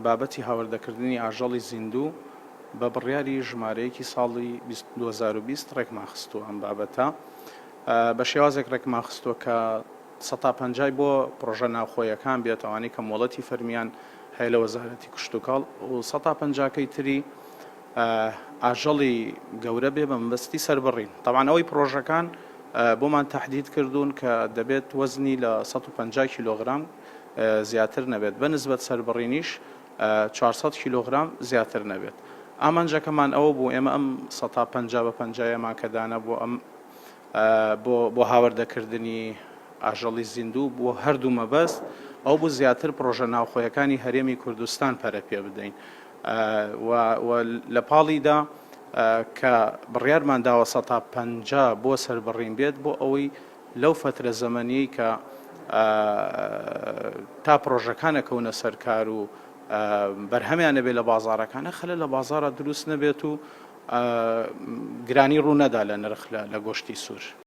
بابەتی هاوردەکردنی ئاژەڵی زیندوو بە بڕیاری ژمارەیەکی ساڵی 2020 ڕێکمان خستووە ئەم بابەتە بە شێوازێک ڕێکمان خستووە کە 150 بۆ پرۆژە ناوخۆیەکان بێت ئەوانەی کە مۆڵەتی فەرمیان هەیە لە وەزارەتی کشتوکاڵ و 150کەی تری ئاژەڵی گەورە بێ بە مەبەستی سەربڕین. تەواان ئەوەی پرۆژەکان بۆمان تهدید کردوون کە دەبێت وەزنی لە 150 کیلۆغرام زیاتر نەبێت بە نسبەت سەربڕینیش 400 کیلۆغرام زیاتر نەبێت. ئامانجەکەمان ئەوە بوو ئێمە ئەم 150 بە 50مان کەدانە بۆ ئەم بۆ هاوردەکردنی ئاژەڵی زیندوو بۆ هەردوو مەبەست ئەو بوو زیاتر پرۆژە ناوخۆیەکانی هەرێمی کوردستان پەرە پێ بدەین لە پاڵیدا کە بڕیارمان داوە 150 بۆ سەربڕین بێت بۆ ئەوەی لەو فترە زەمەنیی کە تا پرۆژەکانە کەونە سەرکار و بەرهەمیان نەبێت لە بازاڕەکانە خەلە لە بازاڕە دروست نەبێت و گرانی ڕوو نەدا لە نرخ لە گۆشتی سوور.